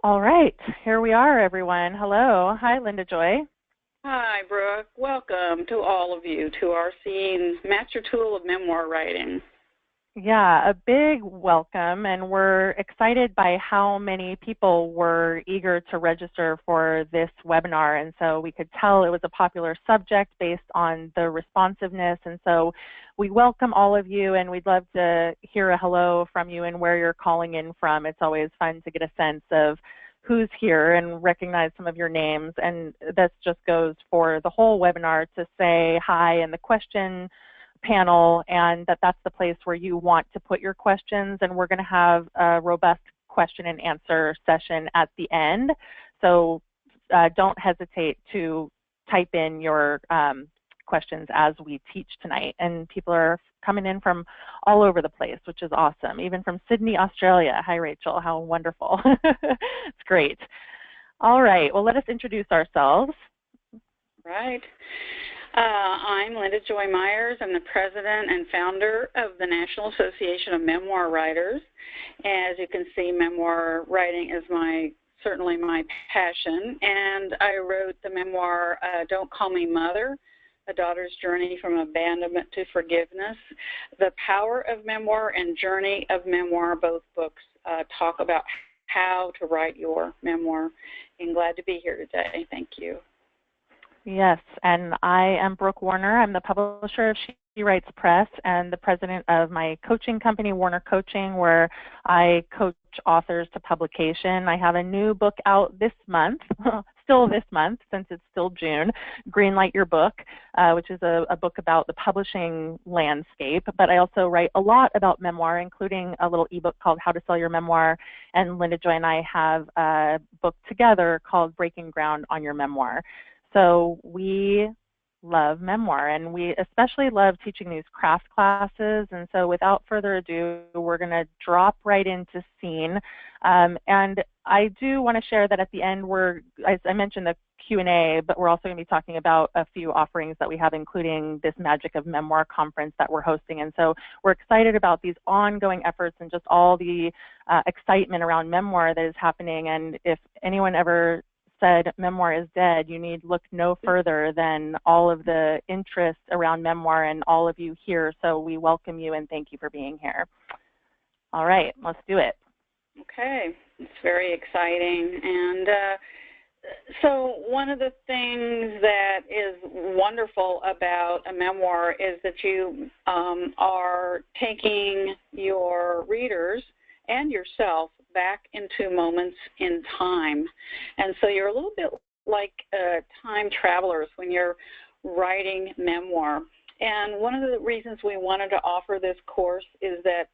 All right, here we are, everyone. Hello. Hi, Linda Joy. Hi, Brooke. Welcome to all of you to our Seeing Master Tool of Memoir Writing. Yeah, a big welcome, and we're excited by how many people were eager to register for this webinar, and so we could tell it was a popular subject based on the responsiveness, and so we welcome all of you, and we'd love to hear a hello from you and where you're calling in from. It's always fun to get a sense of who's here and recognize some of your names, and this just goes for the whole webinar to say hi in the question panel, and that's the place where you want to put your questions, and we're going to have a robust question and answer session at the end, so don't hesitate to type in your questions as we teach tonight. And people are coming in from all over the place, which is awesome, even from Sydney, Australia. Hi, Rachel. How wonderful. It's great. All right, well, let us introduce ourselves. Right. I'm Linda Joy Myers. I'm the president and founder of the National Association of Memoir Writers. As you can see, memoir writing is certainly my passion, and I wrote the memoir, Don't Call Me Mother, A Daughter's Journey from Abandonment to Forgiveness. The Power of Memoir and Journey of Memoir, both books talk about how to write your memoir. I'm glad to be here today. Thank you. Yes, and I am Brooke Warner. I'm the publisher of She Writes Press and the president of my coaching company, Warner Coaching, where I coach authors to publication. I have a new book out this month, still this month since it's still June, Greenlight Your Book, which is a book about the publishing landscape. But I also write a lot about memoir, including a little ebook called How to Sell Your Memoir. And Linda Joy and I have a book together called Breaking Ground on Your Memoir. So we love memoir, and we especially love teaching these craft classes. And so without further ado, we're going to drop right into scene. And I do want to share that at the end, as I mentioned, the Q&A, but we're also going to be talking about a few offerings that we have, including this Magic of Memoir conference that we're hosting. And so we're excited about these ongoing efforts and just all the excitement around memoir that is happening. And if anyone ever said memoir is dead, you need look no further than all of the interest around memoir and all of you here. So we welcome you and thank you for being here. All right, let's do it. Okay, it's very exciting. And so one of the things that is wonderful about a memoir is that you are taking your readers and yourself back into moments in time. And so you're a little bit like time travelers when you're writing memoir. And one of the reasons we wanted to offer this course is that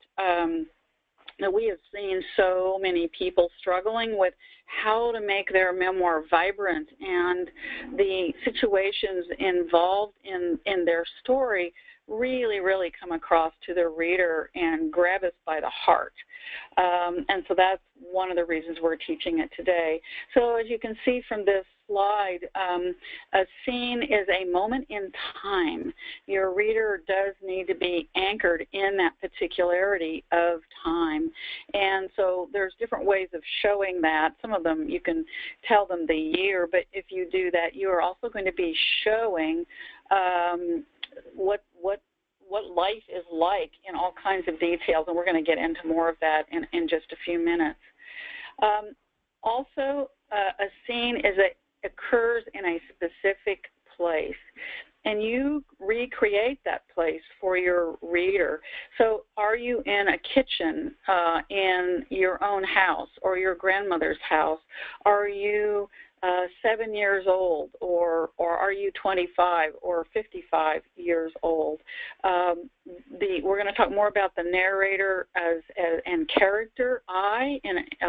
we have seen so many people struggling with how to make their memoir vibrant, and the situations involved in their story really come across to the reader and grab us by the heart. And so that's one of the reasons we're teaching it today. So as you can see from this slide, a scene is a moment in time. Your reader does need to be anchored in that particularity of time. And so there's different ways of showing that. Some of them you can tell them the year, but if you do that, you are also going to be showing what life is like in all kinds of details, and we're going to get into more of that in just a few minutes. Also, a scene occurs in a specific place, and you recreate that place for your reader. So are you in a kitchen in your own house or your grandmother's house? Are you 7 years old, or are you 25 or 55 years old? We're going to talk more about the narrator and character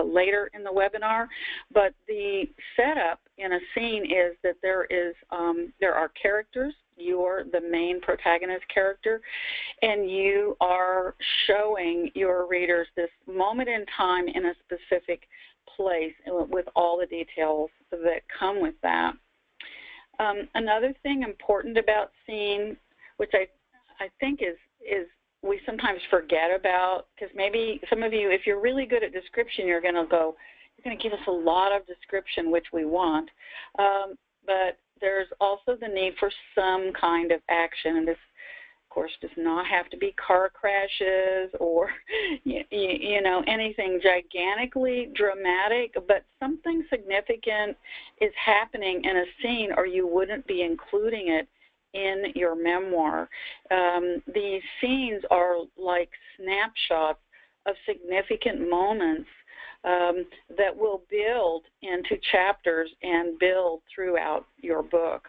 later in the webinar, but the setup in a scene is that there are characters. You're the main protagonist character, and you are showing your readers this moment in time in a specific place with all the details that come with that. Another thing important about scene, which I think is we sometimes forget about, because maybe some of you, if you're really good at description, you're going to go, you're going to give us a lot of description, which we want, but there's also the need for some kind of action. And this, of course, does not have to be car crashes or, you know, anything gigantically dramatic, but something significant is happening in a scene, or you wouldn't be including it in your memoir. These scenes are like snapshots of significant moments that will build into chapters and build throughout your book.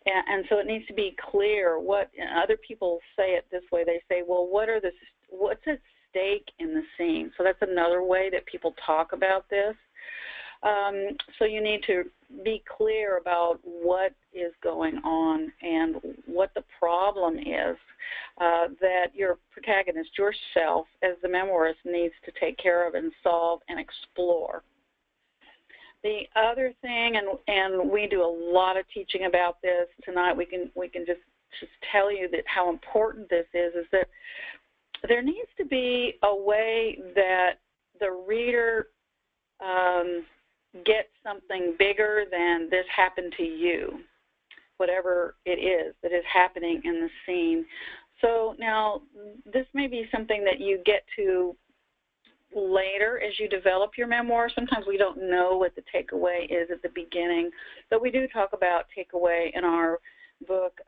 And so it needs to be clear what, other people say it this way. They say, well, what's at stake in the scene? So that's another way that people talk about this. So you need to be clear about what is going on and what the problem is that your protagonist, yourself, as the memoirist, needs to take care of and solve and explore. The other thing, and we do a lot of teaching about this tonight, we can just tell you that how important this is that there needs to be a way that the reader gets something bigger than this happened to you, whatever it is that is happening in the scene. So now this may be something that you get to later as you develop your memoir. Sometimes we don't know what the takeaway is at the beginning, but we do talk about takeaway in our book,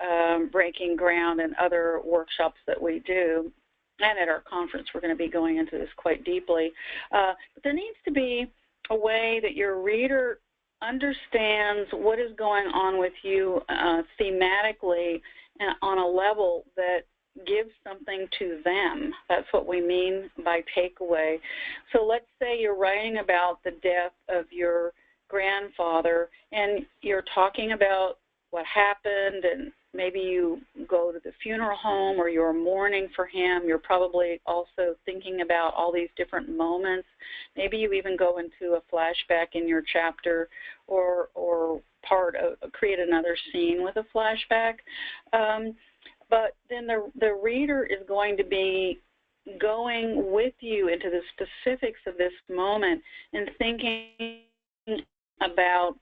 Breaking Ground, and other workshops that we do. And at our conference, we're going to be going into this quite deeply. But there needs to be a way that your reader understands what is going on with you thematically on a level that gives something to them. That's what we mean by takeaway. So let's say you're writing about the death of your grandfather, and you're talking about what happened, and maybe you go to the funeral home or you're mourning for him. You're probably also thinking about all these different moments. Maybe you even go into a flashback in your chapter or create another scene with a flashback. But then the reader is going to be going with you into the specifics of this moment and thinking about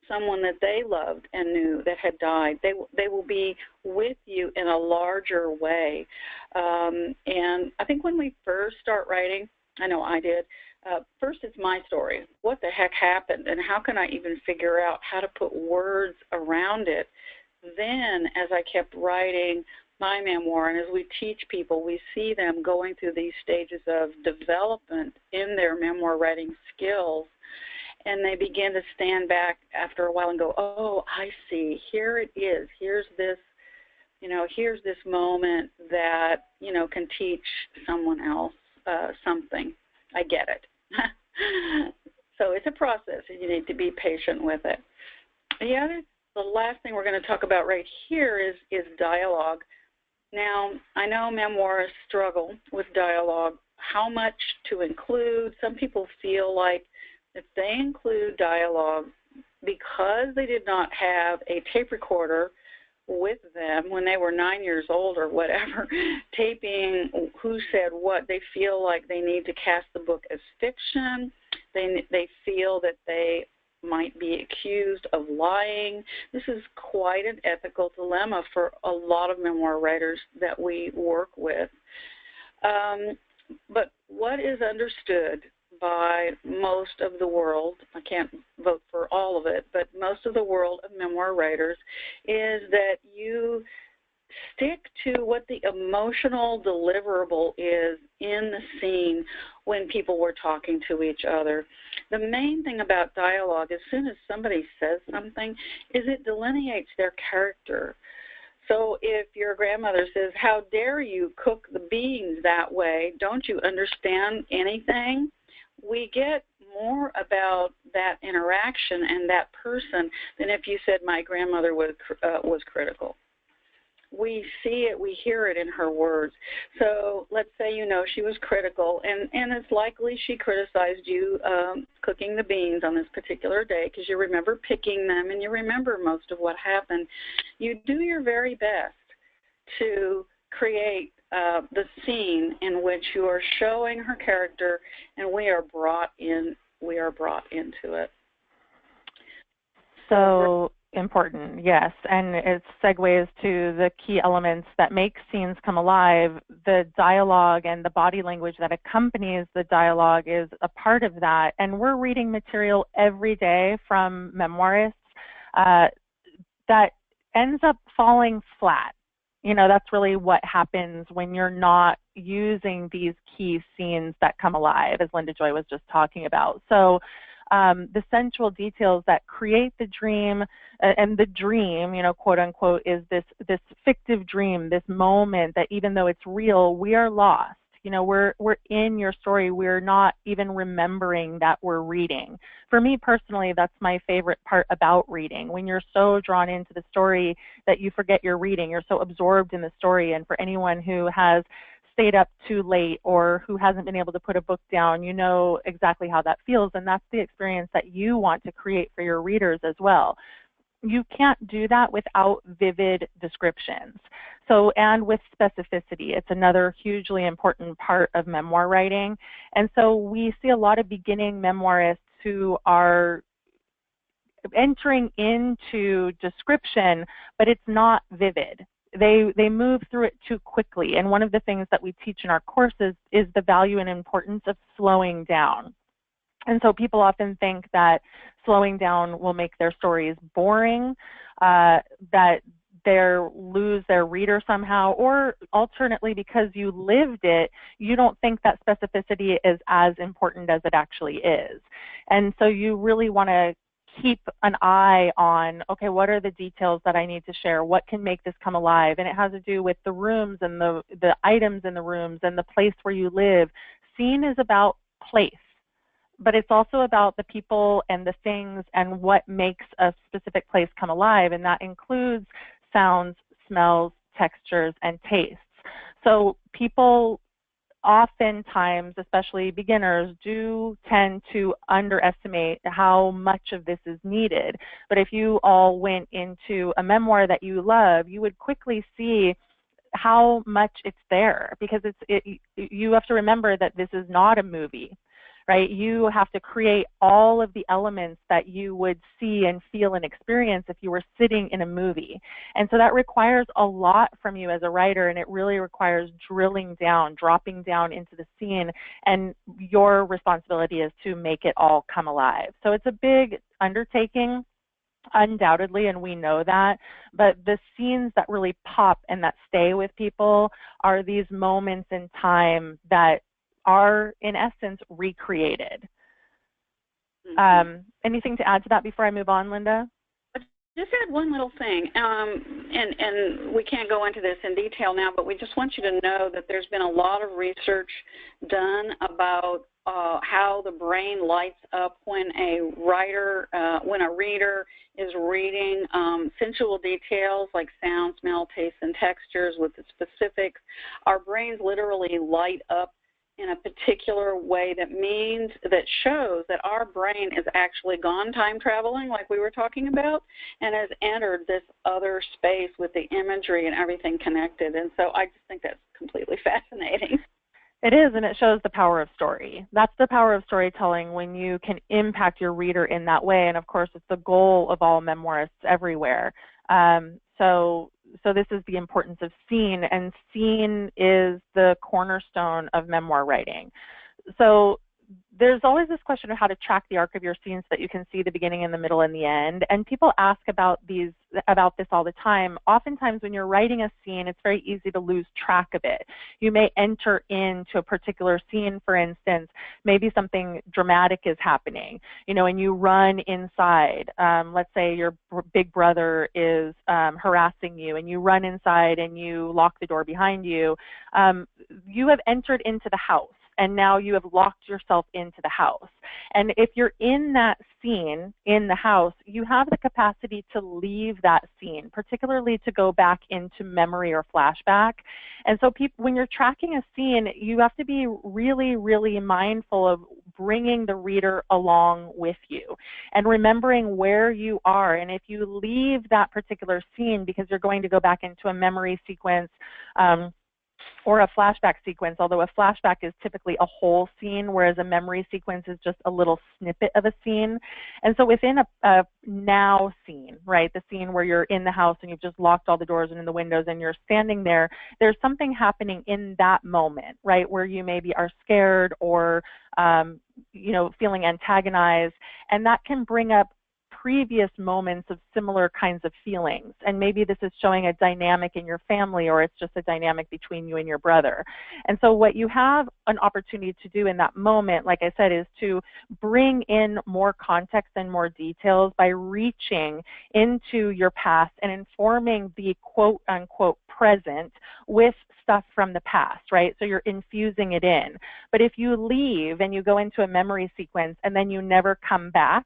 someone that they loved and knew that had died. They will be with you in a larger way. And I think when we first start writing, I know I did, first it's my story. What the heck happened, and how can I even figure out how to put words around it? Then, as I kept writing my memoir, and as we teach people, we see them going through these stages of development in their memoir writing skills, and they begin to stand back after a while and go, oh, I see, here it is, here's this moment that, can teach someone else something. I get it. So it's a process, and you need to be patient with it. The last thing we're going to talk about right here is dialogue. Now, I know memoirists struggle with dialogue, how much to include. Some people feel like if they include dialogue, because they did not have a tape recorder with them when they were 9 years old or whatever, taping who said what, they feel like they need to cast the book as fiction. They feel that they might be accused of lying. This is quite an ethical dilemma for a lot of memoir writers that we work with. But what is understood by most of the world, I can't vote for all of it, but most of the world of memoir writers, is that you stick to what the emotional deliverable is in the scene when people were talking to each other. The main thing about dialogue, as soon as somebody says something, is it delineates their character. So if your grandmother says, how dare you cook the beans that way, don't you understand anything? We get more about that interaction and that person than if you said my grandmother was critical. We see it, we hear it in her words. So let's say she was critical, and it's likely she criticized you cooking the beans on this particular day because you remember picking them and you remember most of what happened. You do your very best to create the scene in which you are showing her character and we are brought in we are brought into it. So important, yes, and it segues to the key elements that make scenes come alive. The dialogue and the body language that accompanies the dialogue is a part of that, and we're reading material every day from memoirists that ends up falling flat. You know, that's really what happens when you're not using these key scenes that come alive, as Linda Joy was just talking about. So the sensual details that create the dream, and the dream, you know, quote unquote, is this fictive dream, this moment that even though it's real, we are lost. You know, we're in your story. We're not even remembering that we're reading. For me personally, that's my favorite part about reading. When you're so drawn into the story that you forget you're reading, you're so absorbed in the story. And for anyone who has stayed up too late or who hasn't been able to put a book down, you know exactly how that feels. And that's the experience that you want to create for your readers as well. You can't do that without vivid descriptions. So, and with specificity, it's another hugely important part of memoir writing. And so we see a lot of beginning memoirists who are entering into description, but it's not vivid. They move through it too quickly. And one of the things that we teach in our courses is the value and importance of slowing down. And so people often think that slowing down will make their stories boring, that they lose their reader somehow, or alternately, because you lived it, you don't think that specificity is as important as it actually is. And so you really want to keep an eye on, okay, what are the details that I need to share? What can make this come alive? And it has to do with the rooms and the items in the rooms and the place where you live. Scene is about place, but it's also about the people and the things and what makes a specific place come alive, and that includes sounds, smells, textures, and tastes. So people oftentimes, especially beginners, do tend to underestimate how much of this is needed. But if you all went into a memoir that you love, you would quickly see how much it's there, because you have to remember that this is not a movie, right? You have to create all of the elements that you would see and feel and experience if you were sitting in a movie. And so that requires a lot from you as a writer, and it really requires drilling down, dropping down into the scene, and your responsibility is to make it all come alive. So it's a big undertaking, undoubtedly, and we know that, but the scenes that really pop and that stay with people are these moments in time that are, in essence, recreated. Anything to add to that before I move on, Linda? Just add one little thing, and we can't go into this in detail now, but we just want you to know that there's been a lot of research done about how the brain lights up when a writer, when a reader is reading sensual details like sound, smell, taste, and textures with the specifics. Our brains literally light up in a particular way that shows that our brain is actually gone time traveling, like we were talking about, and has entered this other space with the imagery and everything connected. And so I just think that's completely fascinating. It is, and it shows the power of story. That's the power of storytelling, when you can impact your reader in that way. And of course, it's the goal of all memoirists everywhere. So this is the importance of scene, and scene is the cornerstone of memoir writing. So there's always this question of how to track the arc of your scene so that you can see the beginning and the middle and the end. And people ask about this all the time. Oftentimes when you're writing a scene, it's very easy to lose track of it. You may enter into a particular scene, for instance, maybe something dramatic is happening, and you run inside. Let's say your big brother is harassing you, and you run inside and you lock the door behind you. You have entered into the house, and now you have locked yourself into the house. And if you're in that scene in the house, you have the capacity to leave that scene, particularly to go back into memory or flashback. And so when you're tracking a scene, you have to be really, really mindful of bringing the reader along with you and remembering where you are. And if you leave that particular scene because you're going to go back into a memory sequence, or a flashback sequence, although a flashback is typically a whole scene, whereas a memory sequence is just a little snippet of a scene. And so within a now scene, right, the scene where you're in the house and you've just locked all the doors and in the windows and you're standing there, there's something happening in that moment, right, where you maybe are scared or, you know, feeling antagonized, and that can bring up previous moments of similar kinds of feelings. And maybe this is showing a dynamic in your family, or it's just a dynamic between you and your brother. And so what you have an opportunity to do in that moment, like I said, is to bring in more context and more details by reaching into your past and informing the quote unquote present with stuff from the past, right? So you're infusing it in. But if you leave and you go into a memory sequence and then you never come back,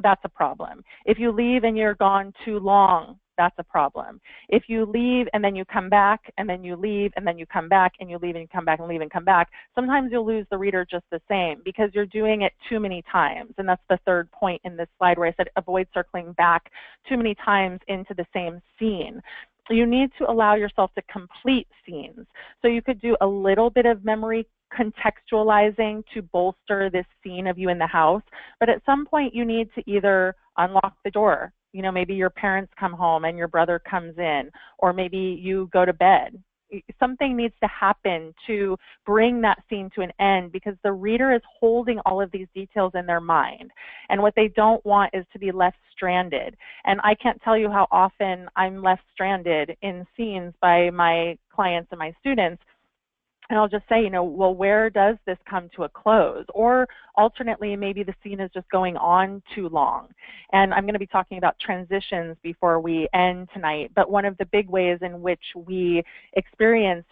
that's a problem. If you leave and you're gone too long, that's a problem. If you leave and then you come back and then you leave and then you come back and you leave and you come back and leave and come back, sometimes you'll lose the reader just the same because you're doing it too many times. And that's the third point in this slide where I said avoid circling back too many times into the same scene. You need to allow yourself to complete scenes. So you could do a little bit of memory contextualizing to bolster this scene of you in the house, but at some point you need to either unlock the door. You know, maybe your parents come home and your brother comes in, or maybe you go to bed. Something needs to happen to bring that scene to an end because the reader is holding all of these details in their mind. And what they don't want is to be left stranded. And I can't tell you how often I'm left stranded in scenes by my clients and my students. And I'll just say, you know, well, where does this come to a close? Or alternately, maybe the scene is just going on too long. And I'm going to be talking about transitions before we end tonight. But one of the big ways in which we experience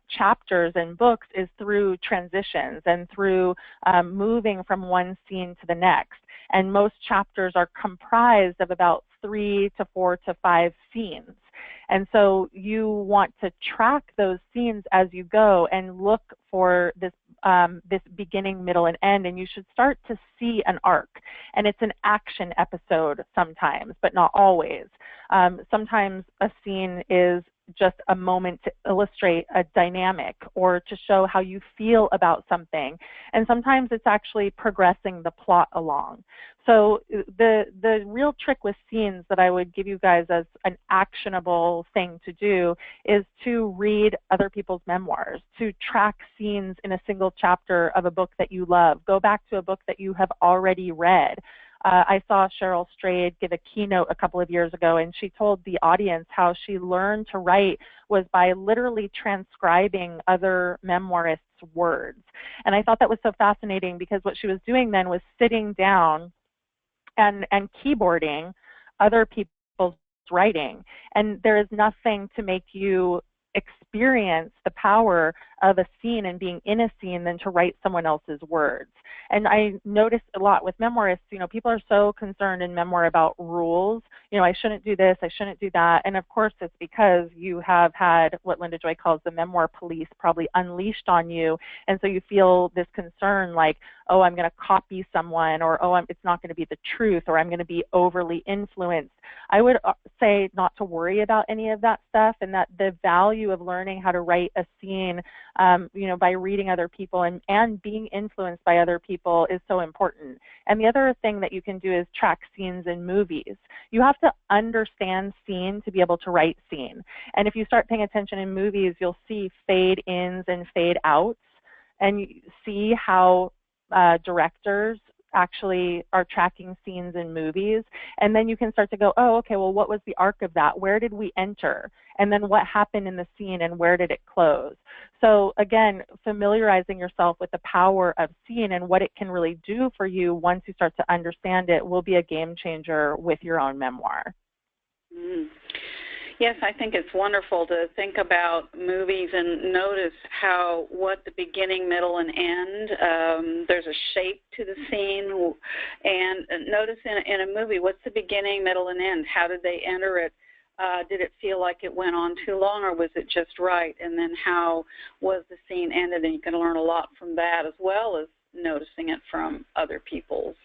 chapters in books is through transitions and through moving from one scene to the next. And most chapters are comprised of about 3 to 4 to 5 scenes. And so you want to track those scenes as you go and look for this this beginning, middle, and end, and you should start to see an arc. And it's an action episode sometimes, but not always. Sometimes a scene is just a moment to illustrate a dynamic or to show how you feel about something. And sometimes it's actually progressing the plot along. So the real trick with scenes that I would give you guys as an actionable thing to do is to read other people's memoirs, to track scenes in a single chapter of a book that you love. Go back to a book that you have already read. I saw Cheryl Strayed give a keynote a couple of years ago, and she told the audience how she learned to write was by literally transcribing other memoirists' words. And I thought that was so fascinating because what she was doing then was sitting down and keyboarding other people's writing. And there is nothing to make you experience the power of a scene and being in a scene than to write someone else's words. And I noticed a lot with memoirists, you know, people are so concerned in memoir about rules. You know, I shouldn't do this, I shouldn't do that. And of course, it's because you have had what Linda Joy calls the memoir police probably unleashed on you. And so you feel this concern like, oh, I'm going to copy someone, or oh, it's not going to be the truth, or I'm going to be overly influenced. I would say not to worry about any of that stuff, and that the value of learning how to write a scene, you know, by reading other people and being influenced by other people is so important. And the other thing that you can do is track scenes in movies. You have to understand scene to be able to write scene. And if you start paying attention in movies, you'll see fade-ins and fade-outs, and you see how directors actually are tracking scenes in movies, and then you can start to go, oh, okay, well, what was the arc of that? Where did we enter? And then what happened in the scene and where did it close? So again, familiarizing yourself with the power of scene and what it can really do for you once you start to understand it will be a game changer with your own memoir. Mm. Yes, I think it's wonderful to think about movies and notice what the beginning, middle, and end, there's a shape to the scene. And notice in a movie, what's the beginning, middle, and end? How did they enter it? Did it feel like it went on too long, or was it just right? And then how was the scene ended? And you can learn a lot from that, as well as noticing it from other people's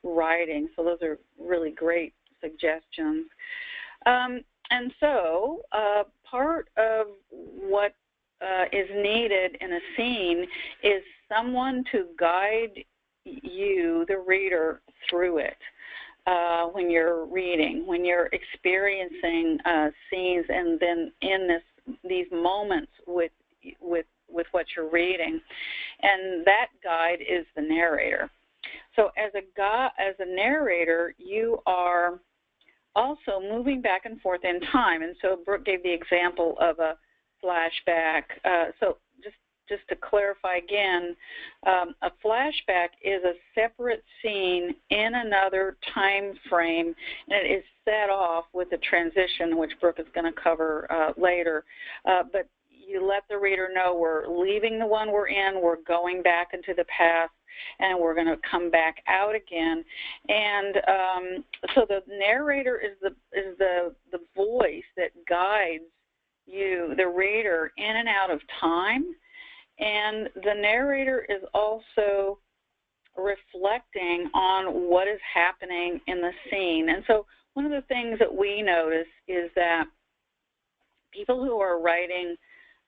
writing. So those are really great suggestions. And so part of what is needed in a scene is someone to guide you, the reader, through it. When you're reading, when you're experiencing scenes, and then in these moments with what you're reading, and that guide is the narrator. So as a narrator, you are also moving back and forth in time, and so Brooke gave the example of a flashback. So just to clarify again, a flashback is a separate scene in another time frame, and it is set off with a transition, which Brooke is going to cover later. But you let the reader know we're leaving the one we're in, we're going back into the past, and we're going to come back out again. And so the narrator is the voice that guides you, the reader, in and out of time. And the narrator is also reflecting on what is happening in the scene. And so one of the things that we notice is that people who are writing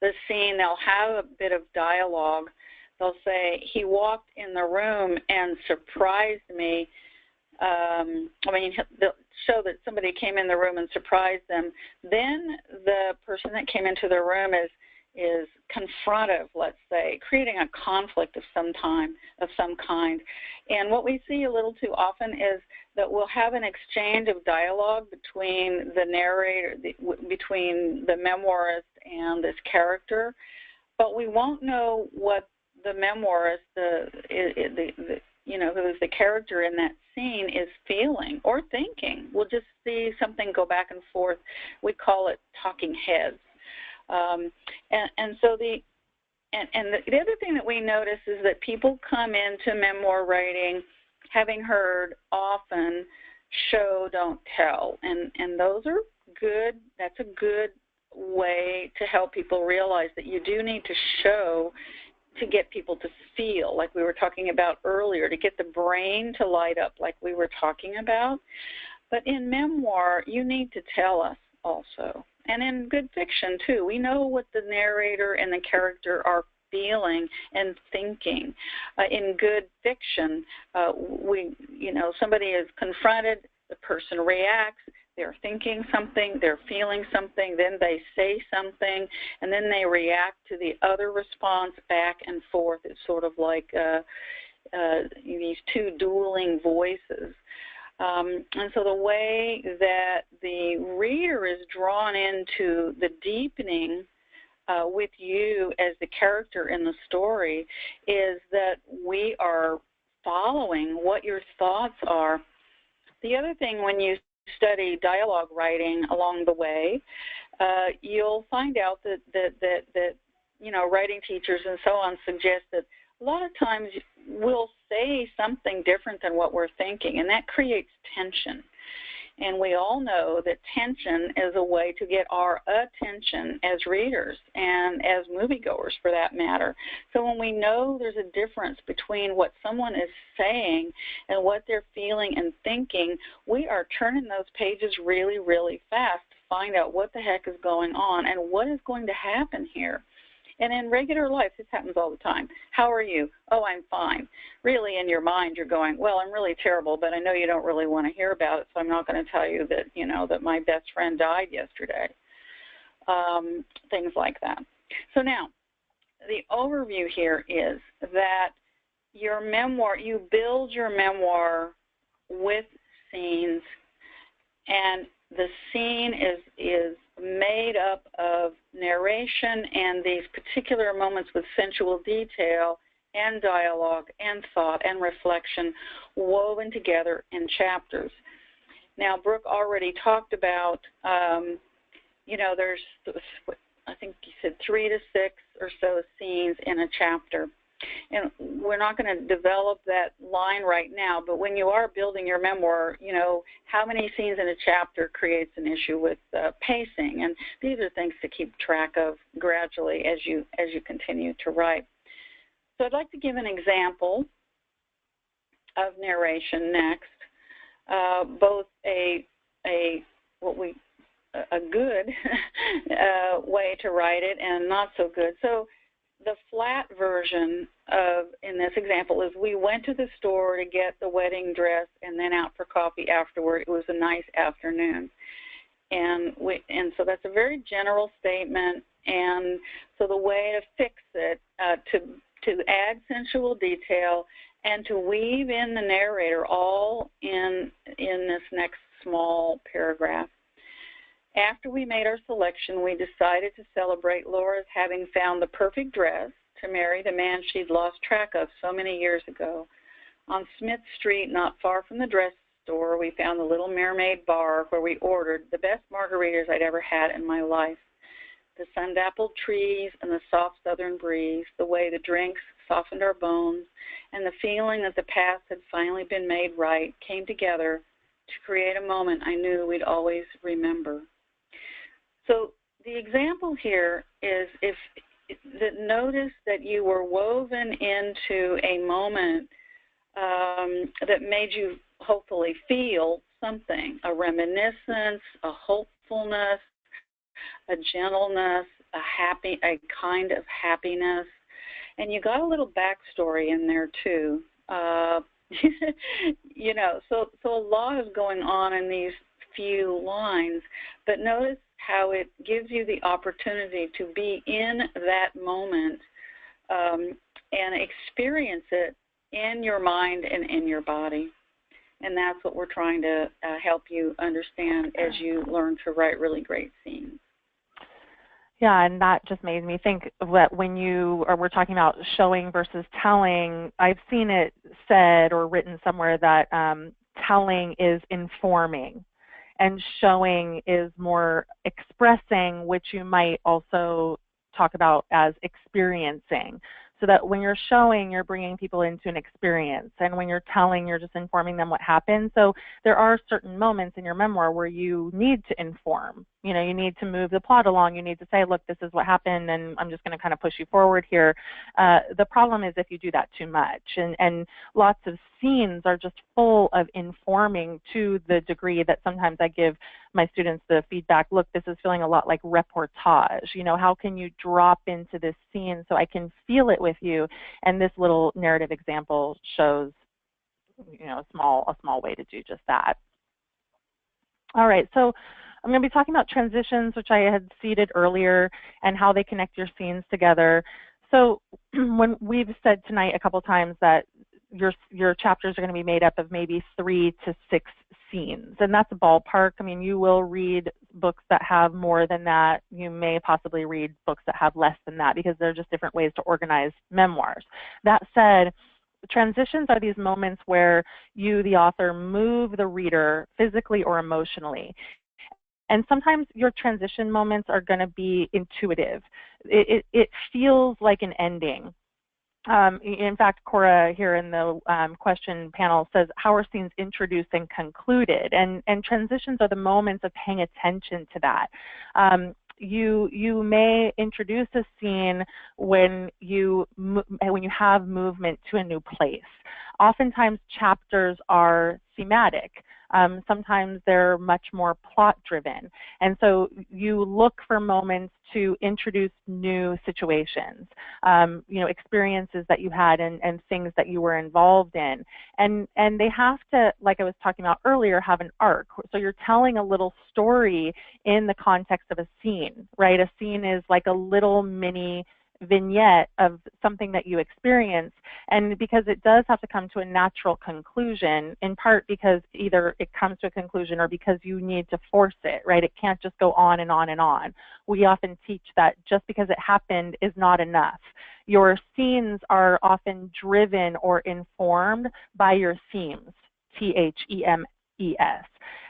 the scene, they'll have a bit of dialogue. They'll say, he walked in the room and surprised me. They'll show that somebody came in the room and surprised them. Then the person that came into the room is confrontive, let's say, creating a conflict of some kind. And what we see a little too often is that we'll have an exchange of dialogue between the narrator, between the memoirist and this character, but we won't know what the memoirist, who is the character in that scene, is feeling or thinking. We'll just see something go back and forth. We call it talking heads. So the other thing that we notice is that people come into memoir writing having heard often show, don't tell, and those are good. That's a good way to help people realize that you do need to show to get people to feel, like we were talking about earlier, to get the brain to light up like we were talking about. But in memoir, you need to tell us also. And in good fiction, too, we know what the narrator and the character are feeling and thinking. In good fiction, somebody is confronted, the person reacts, they're thinking something, they're feeling something, then they say something, and then they react to the other response back and forth. It's sort of like these two dueling voices. And so the way that the reader is drawn into the deepening with you as the character in the story is that we are following what your thoughts are. The other thing, when you study dialogue writing along the way, you'll find out that writing teachers and so on suggest that a lot of times we'll say something different than what we're thinking, and that creates tension. And we all know that tension is a way to get our attention as readers and as moviegoers, for that matter. So when we know there's a difference between what someone is saying and what they're feeling and thinking, we are turning those pages really, really fast to find out what the heck is going on and what is going to happen here. And in regular life, this happens all the time. How are you? Oh, I'm fine. Really, in your mind, you're going, well, I'm really terrible, but I know you don't really want to hear about it, so I'm not going to tell you that, that my best friend died yesterday. Things like that. So now, the overview here is that your memoir, you build your memoir with scenes, and the scene is made up of narration and these particular moments with sensual detail and dialogue and thought and reflection woven together in chapters. Now, Brooke already talked about, there's, I think you said 3 to 6 or so scenes in a chapter. And we're not going to develop that line right now, but when you are building your memoir, how many scenes in a chapter creates an issue with pacing, and these are things to keep track of gradually as you continue to write. So I'd like to give an example of narration next, both what we a good way to write it and not so good. So the flat version of, in this example, is we went to the store to get the wedding dress and then out for coffee afterward. It was a nice afternoon. And so that's a very general statement. And so the way to fix it, to add sensual detail and to weave in the narrator all in this next small paragraph. After we made our selection, we decided to celebrate Laura's having found the perfect dress to marry the man she'd lost track of so many years ago. On Smith Street, not far from the dress store, we found the Little Mermaid bar where we ordered the best margaritas I'd ever had in my life. The sun-dappled trees and the soft southern breeze, the way the drinks softened our bones, and the feeling that the past had finally been made right came together to create a moment I knew we'd always remember. So the example here is notice that you were woven into a moment that made you hopefully feel something, a reminiscence, a hopefulness, a gentleness, a kind of happiness. And you got a little backstory in there too. You know, so a lot is going on in these few lines, but notice how it gives you the opportunity to be in that moment and experience it in your mind and in your body. And that's what we're trying to help you understand as you learn to write really great scenes. Yeah, and that just made me think that when we're talking about showing versus telling, I've seen it said or written somewhere that telling is informing and showing is more expressing, which you might also talk about as experiencing. So that when you're showing, you're bringing people into an experience, and when you're telling, you're just informing them what happened. So there are certain moments in your memoir where you need to inform. You know, you need to move the plot along. You need to say, look, this is what happened, and I'm just going to kind of push you forward here. The problem is if you do that too much, and lots of scenes are just full of informing to the degree that sometimes I give my students the feedback, look, this is feeling a lot like reportage. You know, how can you drop into this scene so I can feel it with you? And this little narrative example shows, you know, a small way to do just that. All right, so I'm going to be talking about transitions, which I had seeded earlier, and how they connect your scenes together. So when we've said tonight a couple times that your chapters are going to be made up of maybe 3 to 6 scenes, and that's a ballpark. I mean, you will read books that have more than that. You may possibly read books that have less than that because they're just different ways to organize memoirs. That said, transitions are these moments where you, the author, move the reader physically or emotionally. And sometimes your transition moments are going to be intuitive. It feels like an ending. In fact, Cora here in the question panel says, how are scenes introduced and concluded? And transitions are the moments of paying attention to that. You may introduce a scene when you have movement to a new place. Oftentimes chapters are thematic. Sometimes they're much more plot driven. And so you look for moments to introduce new situations, you know, experiences that you had and things that you were involved in. And they have to, like I was talking about earlier, have an arc. So you're telling a little story in the context of a scene, right? A scene is like a little mini vignette of something that you experience, and because it does have to come to a natural conclusion, in part because either it comes to a conclusion or because you need to force it, right? It can't just go on and on and on. We often teach that just because it happened is not enough. Your scenes are often driven or informed by your themes, themes.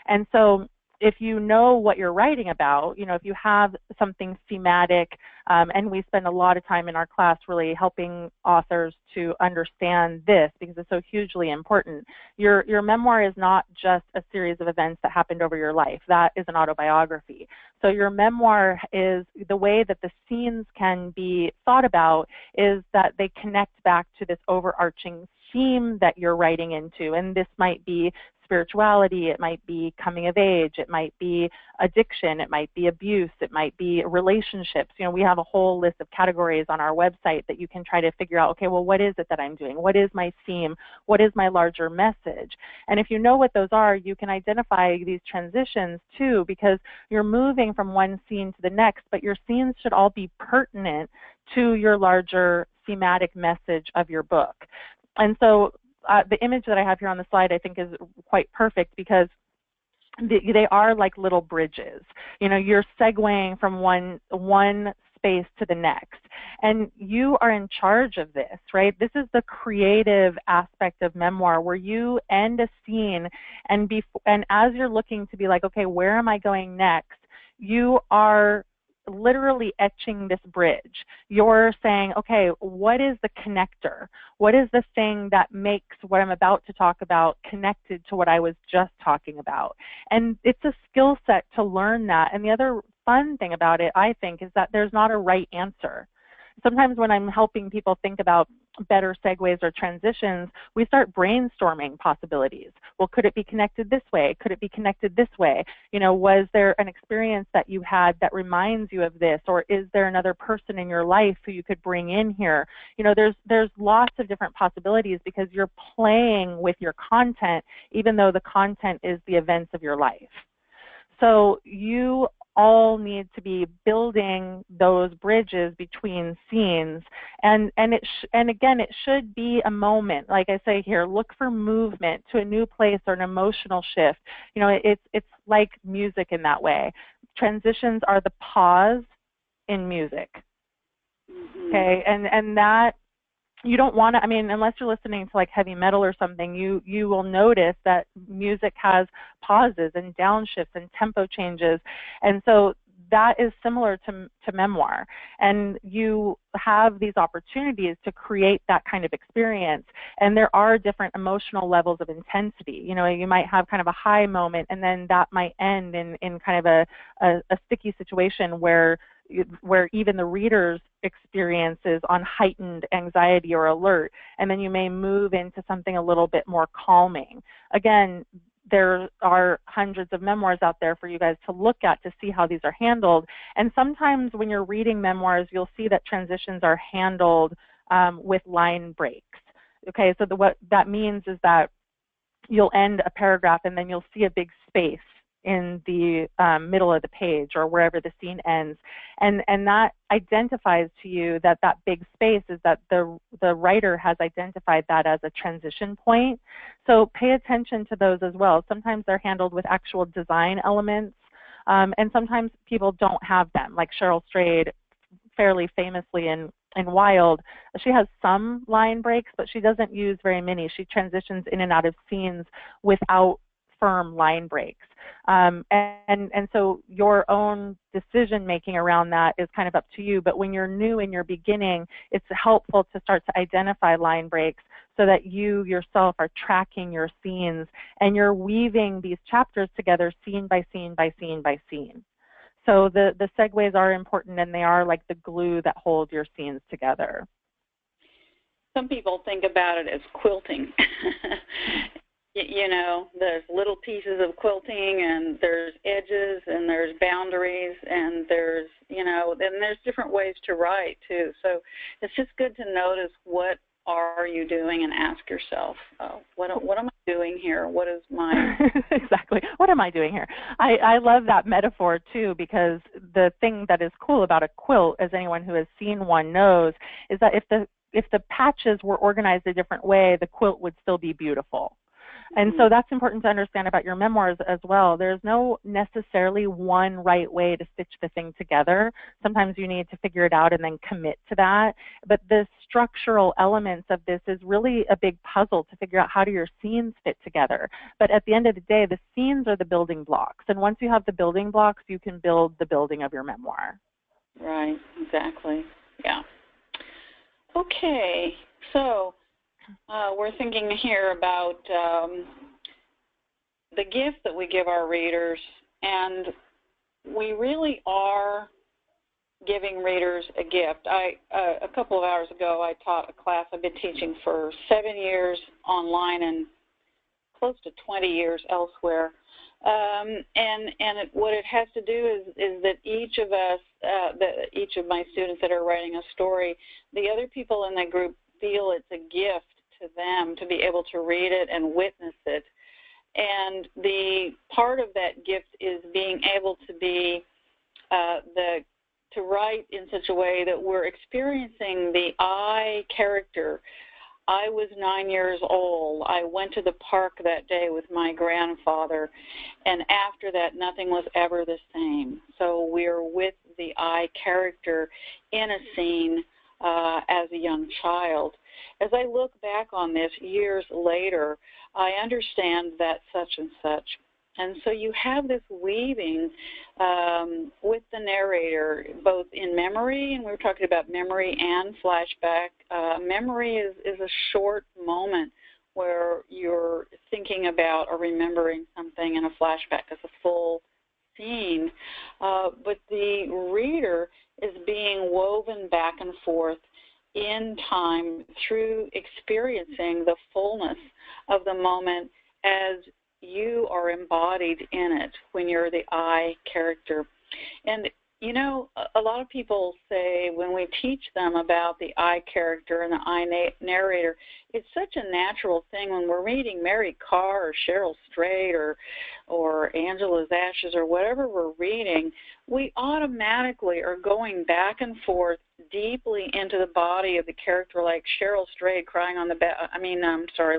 And so if you know what you're writing about, you know, if you have something thematic, and we spend a lot of time in our class really helping authors to understand this because it's so hugely important. Your memoir is not just a series of events that happened over your life. That is an autobiography. So your memoir is, the way that the scenes can be thought about is that they connect back to this overarching theme that you're writing into, and this might be spirituality, it might be coming of age, it might be addiction, it might be abuse, it might be relationships. You know, we have a whole list of categories on our website that you can try to figure out, okay, well, what is it that I'm doing? What is my theme? What is my larger message? And if you know what those are, you can identify these transitions too, because you're moving from one scene to the next, but your scenes should all be pertinent to your larger thematic message of your book. And so the image that I have here on the slide I think is quite perfect, because they are like little bridges. You know, you're segueing from one space to the next. And you are in charge of this, right? This is the creative aspect of memoir, where you end a scene and as you're looking to be like, okay, where am I going next? You are literally etching this bridge. You're saying, okay, what is the connector? What is the thing that makes what I'm about to talk about connected to what I was just talking about? And it's a skill set to learn that. And the other fun thing about it, I think, is that there's not a right answer. Sometimes when I'm helping people think about better segues or transitions, we start brainstorming possibilities. Well, could it be connected this way? Could it be connected this way? You know, was there an experience that you had that reminds you of this? Or is there another person in your life who you could bring in here? You know, there's lots of different possibilities, because you're playing with your content, even though the content is the events of your life. So you all need to be building those bridges between scenes, and again, it should be a moment. Like I say here, look for movement to a new place or an emotional shift. You know, it's like music in that way. Transitions are the pause in music. Okay, and that you don't want to, I mean, unless you're listening to like heavy metal or something, you will notice that music has pauses and downshifts and tempo changes. And so that is similar to memoir. And you have these opportunities to create that kind of experience. And there are different emotional levels of intensity. You know, you might have kind of a high moment, and then that might end in kind of a sticky situation where even the reader's experience is on heightened anxiety or alert, and then you may move into something a little bit more calming. Again, there are hundreds of memoirs out there for you guys to look at to see how these are handled. And sometimes when you're reading memoirs, you'll see that transitions are handled with line breaks. Okay, so what that means is that you'll end a paragraph and then you'll see a big space in the middle of the page or wherever the scene ends, and that identifies to you that that big space is that the writer has identified that as a transition point. So pay attention to those as well. Sometimes they're handled with actual design elements, and sometimes people don't have them. Like Cheryl Strayed, fairly famously in Wild, she has some line breaks, but she doesn't use very many. She transitions in and out of scenes without firm line breaks. And so your own decision making around that is kind of up to you. But when you're new in your beginning, it's helpful to start to identify line breaks so that you yourself are tracking your scenes and you're weaving these chapters together scene by scene by scene by scene. So the segues are important, and they are like the glue that hold your scenes together. Some people think about it as quilting. You know, there's little pieces of quilting, and there's edges, and there's boundaries, and there's, you know, then there's different ways to write too. So it's just good to notice what are you doing and ask yourself, what am I doing here? What is my... Exactly. What am I doing here? I love that metaphor too, because the thing that is cool about a quilt, as anyone who has seen one knows, is that if the patches were organized a different way, the quilt would still be beautiful. And so that's important to understand about your memoirs as well. There's no necessarily one right way to stitch the thing together. Sometimes you need to figure it out and then commit to that. But the structural elements of this is really a big puzzle to figure out how do your scenes fit together. But at the end of the day, the scenes are the building blocks. And once you have the building blocks, you can build the building of your memoir. Right, exactly. Yeah. Okay, so we're thinking here about the gift that we give our readers, and we really are giving readers a gift. A couple of hours ago, I taught a class I've been teaching for 7 years online in close to 20 years elsewhere. What it has to do is that each of us, each of my students that are writing a story, the other people in that group feel it's a gift to them to be able to read it and witness it. And the part of that gift is being able to be to write in such a way that we're experiencing the I character. I was 9 years old. I went to the park that day with my grandfather, and after that, nothing was ever the same. So we're with the I character in a scene as a young child. As I look back on this years later, I understand that such and such. And so you have this weaving with the narrator, both in memory, and we were talking about memory and flashback. Memory is a short moment where you're thinking about or remembering something, and a flashback is a full scene. But the reader is being woven back and forth in time through experiencing the fullness of the moment as you are embodied in it when you're the I character. And, you know, a lot of people say when we teach them about the I character and the I narrator, it's such a natural thing when we're reading Mary Carr or Cheryl Strait or Angela's Ashes or whatever we're reading, we automatically are going back and forth deeply into the body of the character, like Cheryl Strait crying on the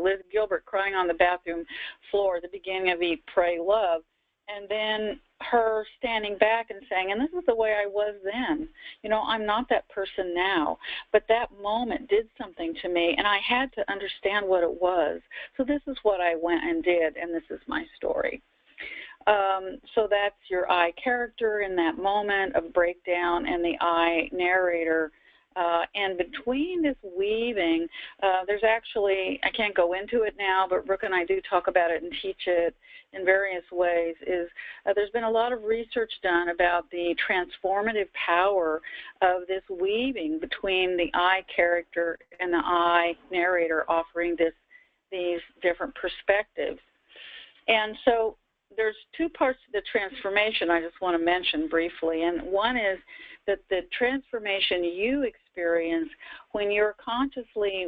Liz Gilbert crying on the bathroom floor at the beginning of Eat, Pray, Love, and then her standing back and saying, and this is the way I was then. You know, I'm not that person now, but that moment did something to me, and I had to understand what it was. So this is what I went and did, and this is my story. So that's your I character in that moment of breakdown and the I narrator. And between this weaving, there's actually, I can't go into it now, but Brooke and I do talk about it and teach it in various ways, there's been a lot of research done about the transformative power of this weaving between the I character and the I narrator, offering these different perspectives. And so there's two parts to the transformation I just want to mention briefly. And one is that the transformation you experience when you're consciously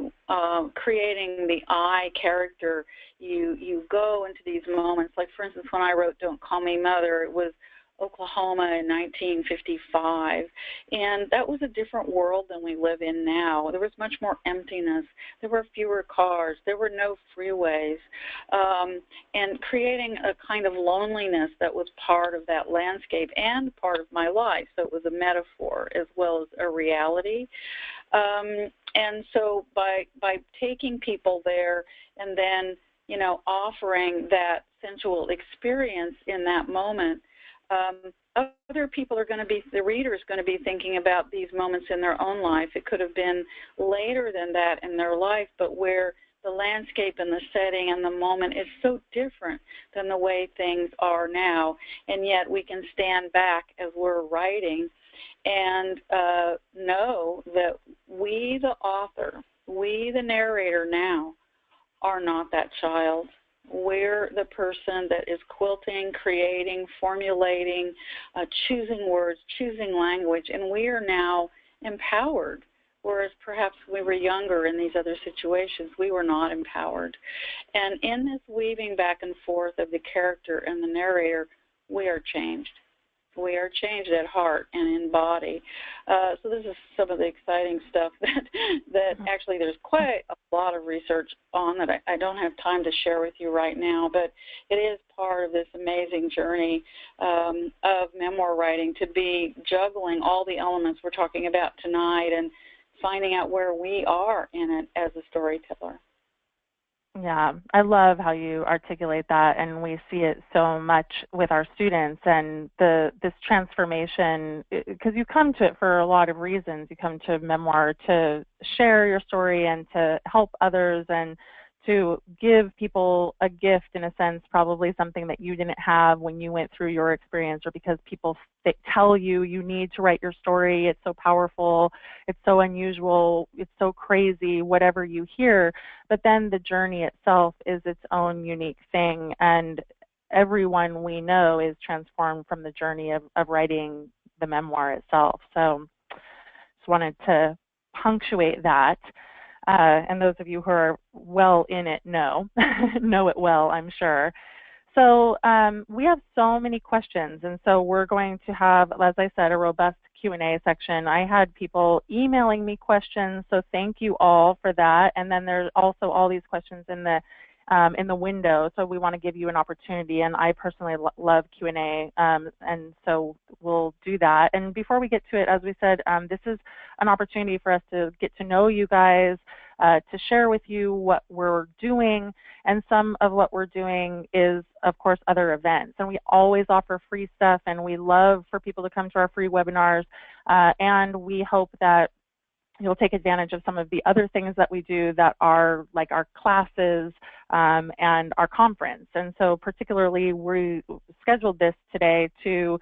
creating the I character, you go into these moments. Like, for instance, when I wrote Don't Call Me Mother, it was Oklahoma in 1955, and that was a different world than we live in now. There was much more emptiness. There were fewer cars. There were no freeways, and creating a kind of loneliness that was part of that landscape and part of my life. So it was a metaphor as well as a reality. And so by taking people there and then, you know, offering that sensual experience in that moment, other people are going to be, the reader is going to be thinking about these moments in their own life. It could have been later than that in their life, but where the landscape and the setting and the moment is so different than the way things are now, and yet we can stand back as we're writing and know that we, the author, we, the narrator now, are not that child. We're the person that is quilting, creating, formulating, choosing words, choosing language, and we are now empowered, whereas perhaps we were younger in these other situations. We were not empowered. And in this weaving back and forth of the character and the narrator, we are changed. We are changed at heart and in body. So this is some of the exciting stuff that actually there's quite a lot of research on that I don't have time to share with you right now, but it is part of this amazing journey of memoir writing, to be juggling all the elements we're talking about tonight and finding out where we are in it as a storyteller. Yeah, I love how you articulate that, and we see it so much with our students, and this transformation, because you come to it for a lot of reasons. You come to memoir to share your story and to help others and to give people a gift, in a sense, probably something that you didn't have when you went through your experience, or because people tell you you need to write your story, it's so powerful, it's so unusual, it's so crazy, whatever you hear. But then the journey itself is its own unique thing, and everyone we know is transformed from the journey of writing the memoir itself. So just wanted to punctuate that. And those of you who are well in it know it well, I'm sure. So we have so many questions, and so we're going to have, as I said, a robust Q&A section. I had people emailing me questions, so thank you all for that. And then there's also all these questions in the window, so we want to give you an opportunity, and I personally love Q&A, and so we'll do that. And before we get to it, as we said, this is an opportunity for us to get to know you guys, to share with you what we're doing, and some of what we're doing is, of course, other events. And we always offer free stuff, and we love for people to come to our free webinars, and we hope that you'll take advantage of some of the other things that we do that are like our classes and our conference. And so particularly we scheduled this today to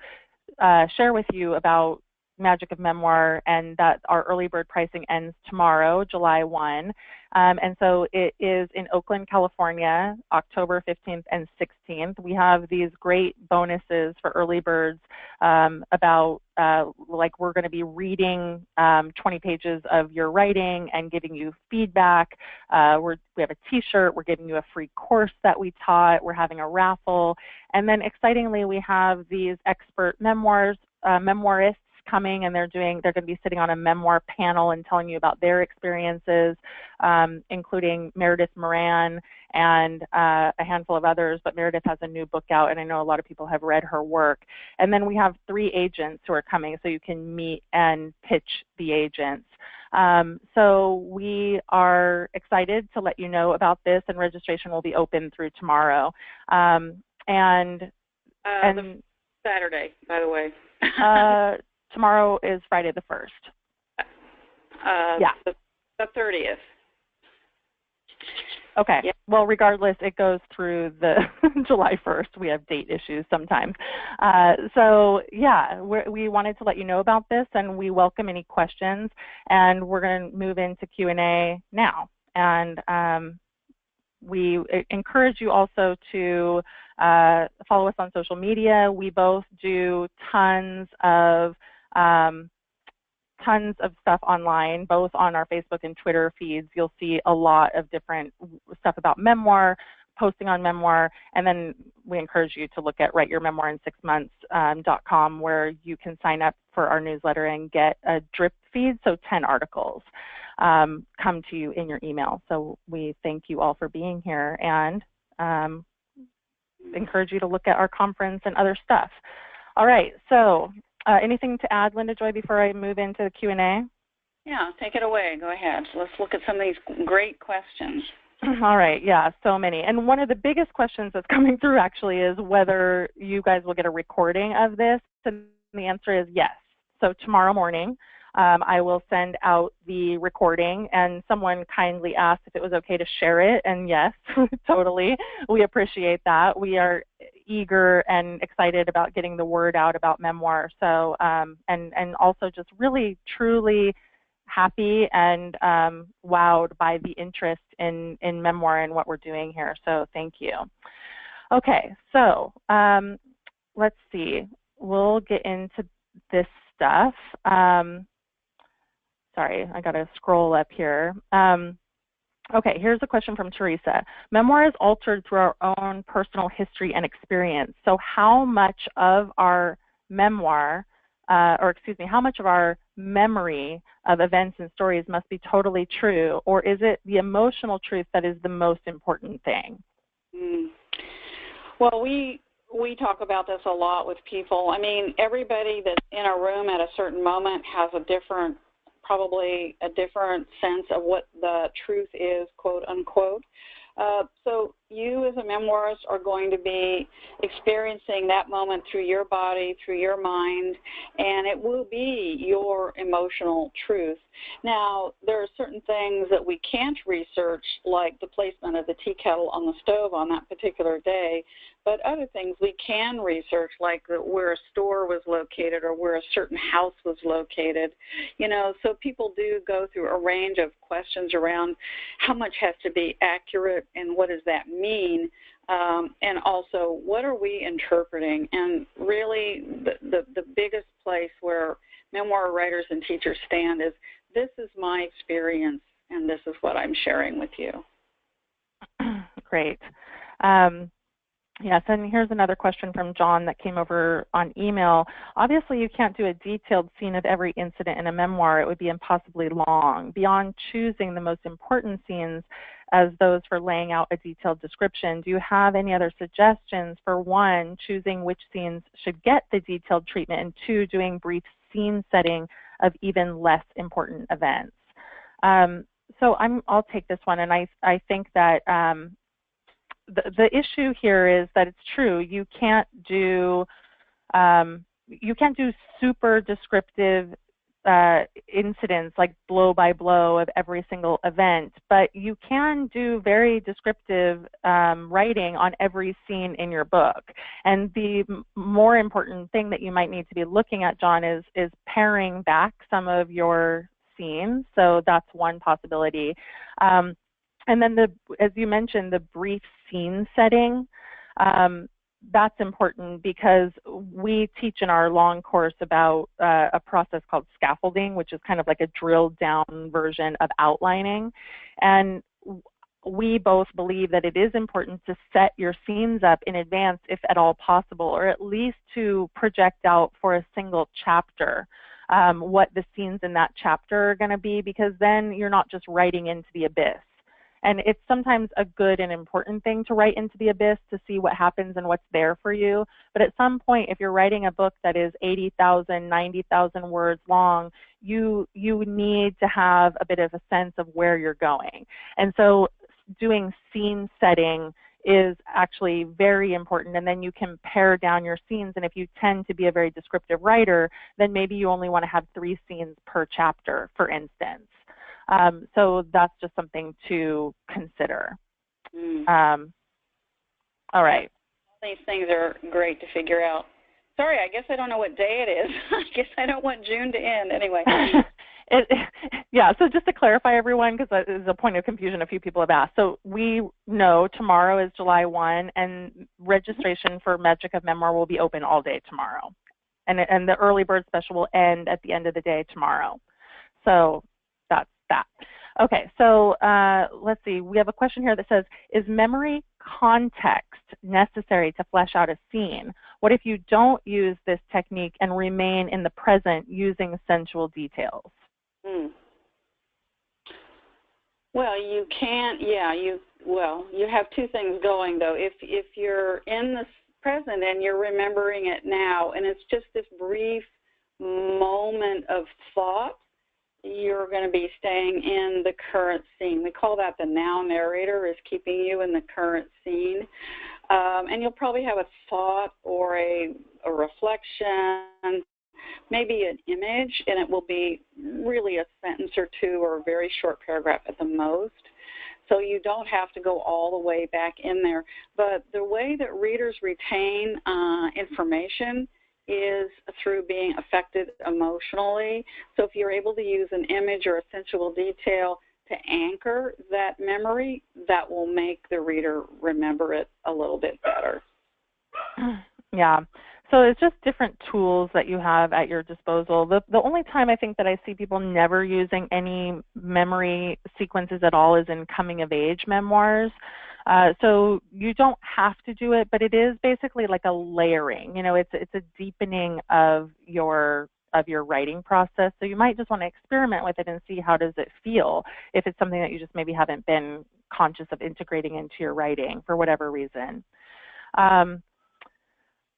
share with you about Magic of Memoir, and that our early bird pricing ends tomorrow, July 1. And so it is in Oakland, California, October 15th and 16th. We have these great bonuses for early birds about like we're going to be reading 20 pages of your writing and giving you feedback. We have a t-shirt. We're giving you a free course that we taught. We're having a raffle. And then excitingly, we have these expert memoirists coming, and they're going to be sitting on a memoir panel and telling you about their experiences, including Meredith Moran and a handful of others. But Meredith has a new book out, and I know a lot of people have read her work. And then we have 3 agents who are coming, so you can meet and pitch the agents. So we are excited to let you know about this, and registration will be open through tomorrow. The Saturday, by the way. Tomorrow is Friday the 1st. Yeah. The 30th. Okay. Yeah. Well, regardless, it goes through the July 1st. We have date issues sometimes. So, yeah, we wanted to let you know about this, and we welcome any questions. And we're going to move into Q&A now. And we encourage you also to follow us on social media. We both do tons of stuff online, both on our Facebook and Twitter feeds. You'll see a lot of different stuff about memoir, posting on memoir, and then we encourage you to look at writeyourmemoirinsixmonths.com, where you can sign up for our newsletter and get a drip feed, so 10 articles come to you in your email. So we thank you all for being here, and encourage you to look at our conference and other stuff. All right, so anything to add, Linda Joy, before I move into the Q&A? Yeah, take it away. Go ahead. Let's look at some of these great questions. All right, yeah, so many. And one of the biggest questions that's coming through actually is whether you guys will get a recording of this. And the answer is yes. So tomorrow morning, I will send out the recording, and someone kindly asked if it was okay to share it, and yes, totally. We appreciate that. We are eager and excited about getting the word out about memoir. So, and also just really, truly happy and wowed by the interest in memoir and what we're doing here. So thank you. Okay, so let's see. We'll get into this stuff. Sorry, I got to scroll up here. Okay, here's a question from Teresa. Memoir is altered through our own personal history and experience. So how much of our memoir, how much of our memory of events and stories must be totally true, or is it the emotional truth that is the most important thing? Well, we talk about this a lot with people. I mean, everybody that's in a room at a certain moment has probably a different sense of what the truth is, quote unquote. So you as a memoirist are going to be experiencing that moment through your body, through your mind, and it will be your emotional truth. Now, there are certain things that we can't research, like the placement of the tea kettle on the stove on that particular day, but other things we can research, like where a store was located or where a certain house was located. You know, so people do go through a range of questions around how much has to be accurate and what does that mean, and also what are we interpreting. And really the biggest place where memoir writers and teachers stand is, this is my experience and this is what I'm sharing with you. Great. Yes, and here's another question from John that came over on email. Obviously, you can't do a detailed scene of every incident in a memoir. It would be impossibly long. Beyond choosing the most important scenes as those for laying out a detailed description, do you have any other suggestions for, one, choosing which scenes should get the detailed treatment, and two, doing brief scene setting of even less important events? So I'll take this one, and I think that the issue here is that it's true. You can't do super descriptive incidents, like blow by blow of every single event, but you can do very descriptive writing on every scene in your book. And the more important thing that you might need to be looking at, John, is paring back some of your scenes. So that's one possibility. And then, as you mentioned, the brief scene setting, that's important because we teach in our long course about a process called scaffolding, which is kind of like a drilled down version of outlining. And we both believe that it is important to set your scenes up in advance, if at all possible, or at least to project out for a single chapter what the scenes in that chapter are going to be, because then you're not just writing into the abyss. And it's sometimes a good and important thing to write into the abyss to see what happens and what's there for you. But at some point, if you're writing a book that is 80,000, 90,000 words long, you need to have a bit of a sense of where you're going. And so doing scene setting is actually very important, and then you can pare down your scenes. And if you tend to be a very descriptive writer, then maybe you only want to have 3 scenes per chapter, for instance. So that's just something to consider. All right. These things are great to figure out. Sorry, I guess I don't know what day it is. I guess I don't want June to end anyway. Yeah, so just to clarify, everyone, because that is a point of confusion a few people have asked. So we know tomorrow is July 1, and registration for Magic of Memoir will be open all day tomorrow. And the early bird special will end at the end of the day tomorrow. So that's that. Okay, so let's see. We have a question here that says, is memory context necessary to flesh out a scene? What if you don't use this technique and remain in the present using sensual details? Well, you can't, you have 2 things going, though. If you're in the present and you're remembering it now, and it's just this brief moment of thought, you're going to be staying in the current scene. We call that the now narrator, is keeping you in the current scene. And you'll probably have a thought or a reflection, maybe an image, and it will be really a sentence or 2 or a very short paragraph at the most. So you don't have to go all the way back in there. But the way that readers retain information is through being affected emotionally. So if you're able to use an image or a sensual detail to anchor that memory, that will make the reader remember it a little bit better. Yeah. So it's just different tools that you have at your disposal. The only time I think that I see people never using any memory sequences at all is in coming-of-age memoirs. So you don't have to do it, but it is basically like a layering. You know, it's a deepening of your writing process. So you might just want to experiment with it and see how does it feel if it's something that you just maybe haven't been conscious of integrating into your writing for whatever reason.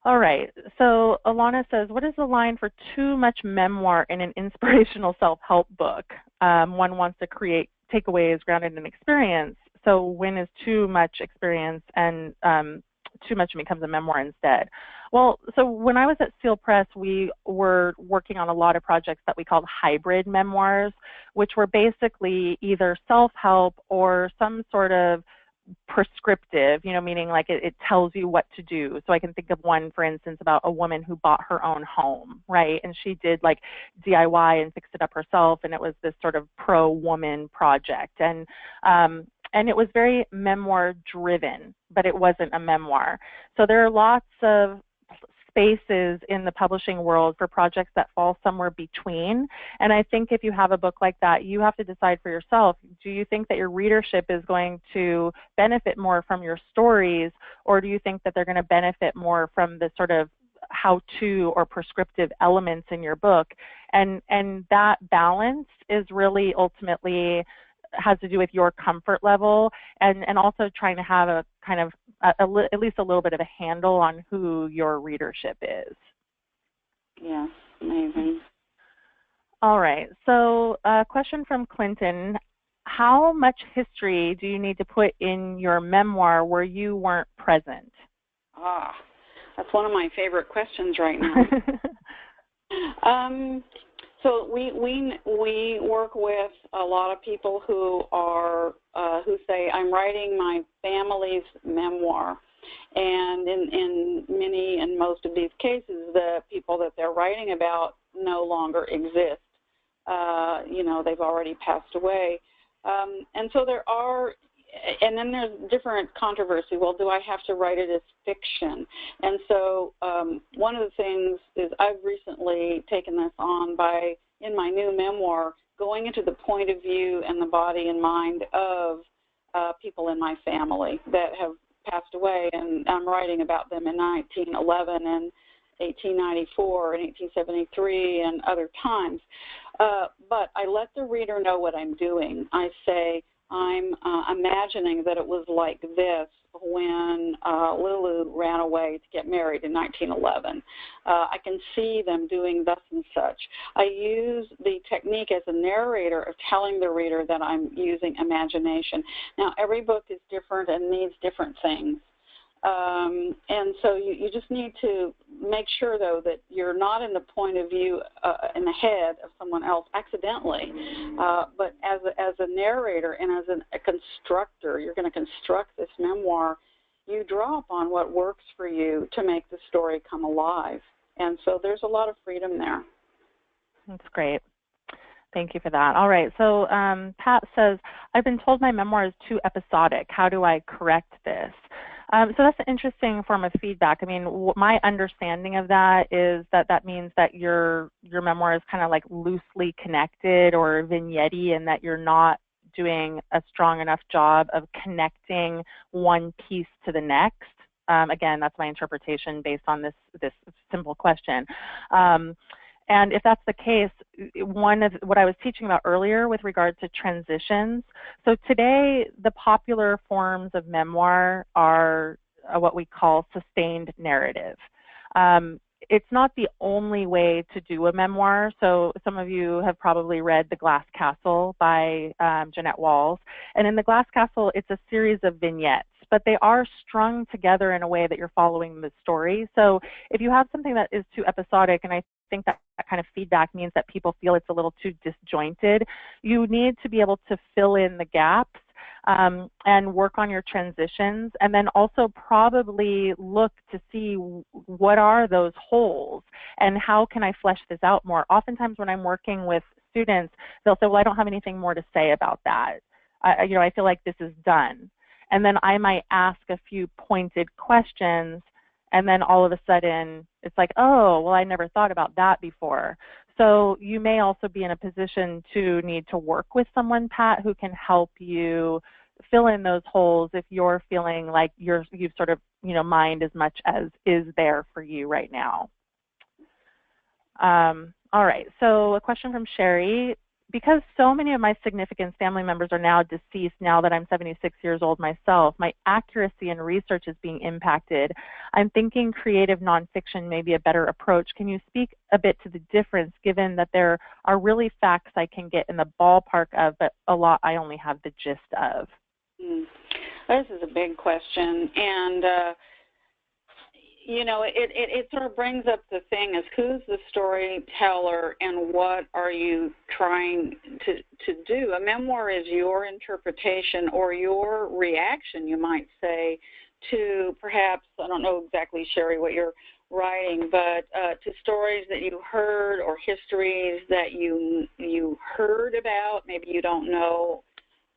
All right, so Alana says, what is the line for too much memoir in an inspirational self-help book? One wants to create takeaways grounded in experience, So when is too much experience and too much and becomes a memoir instead? Well, so when I was at Seal Press, we were working on a lot of projects that we called hybrid memoirs, which were basically either self-help or some sort of prescriptive, meaning like it tells you what to do. So I can think of one, for instance, about a woman who bought her own home, right? And she did like DIY and fixed it up herself, and it was this sort of pro-woman project. And it was very memoir-driven, but it wasn't a memoir. So there are lots of spaces in the publishing world for projects that fall somewhere between. And I think if you have a book like that, you have to decide for yourself, do you think that your readership is going to benefit more from your stories, or do you think that they're going to benefit more from the sort of how-to or prescriptive elements in your book? And that balance is really ultimately has to do with your comfort level, and also trying to have a kind of at least a little bit of a handle on who your readership is. Yeah, amazing. All right, so a question from Clinton. How much history do you need to put in your memoir where you weren't present? That's one of my favorite questions right now. So we work with a lot of people who are who say, I'm writing my family's memoir, and in many and most of these cases, the people that they're writing about no longer exist. They've already passed away, and so there are. And then there's different controversy. Well, do I have to write it as fiction? And so one of the things is I've recently taken this on by, in my new memoir, going into the point of view and the body and mind of people in my family that have passed away. And I'm writing about them in 1911 and 1894 and 1873 and other times. But I let the reader know what I'm doing. I say, I'm imagining that it was like this when Lulu ran away to get married in 1911. I can see them doing thus and such. I use the technique as a narrator of telling the reader that I'm using imagination. Now, every book is different and needs different things. And so you just need to make sure, though, that you're not in the point of view in the head of someone else accidentally, but as a narrator and as a constructor, you're going to construct this memoir. You draw upon what works for you to make the story come alive. And so there's a lot of freedom there. That's great. Thank you for that. All right, so Pat says, I've been told my memoir is too episodic. How do I correct this? So that's an interesting form of feedback. I mean, my understanding of that is that means that your memoir is kind of like loosely connected or vignette-y, and that you're not doing a strong enough job of connecting one piece to the next. Again, that's my interpretation based on this simple question. And if that's the case, one of what I was teaching about earlier with regard to transitions, so today the popular forms of memoir are what we call sustained narrative. It's not the only way to do a memoir. So some of you have probably read The Glass Castle by Jeanette Walls. And in The Glass Castle, it's a series of vignettes, but they are strung together in a way that you're following the story. So if you have something that is too episodic, and I think that kind of feedback means that people feel it's a little too disjointed, you need to be able to fill in the gaps and work on your transitions, and then also probably look to see what are those holes and how can I flesh this out more. Oftentimes when I'm working with students, they'll say, well, I don't have anything more to say about that. I feel like this is done. And then I might ask a few pointed questions, and then all of a sudden it's like, oh, well, I never thought about that before. So you may also be in a position to need to work with someone, Pat, who can help you fill in those holes if you're feeling like you've sort of, mined as much as is there for you right now. All right, so a question from Sherry. Because so many of my significant family members are now deceased now that I'm 76 years old myself, my accuracy in research is being impacted. I'm thinking creative nonfiction may be a better approach. Can you speak a bit to the difference, given that there are really facts I can get in the ballpark of, but a lot I only have the gist of? Mm. This is a big question, and you know, it sort of brings up the thing is who's the storyteller and what are you trying to do? A memoir is your interpretation or your reaction, you might say, to perhaps, I don't know exactly, Sherry, what you're writing, but to stories that you heard or histories that you heard about. Maybe you don't know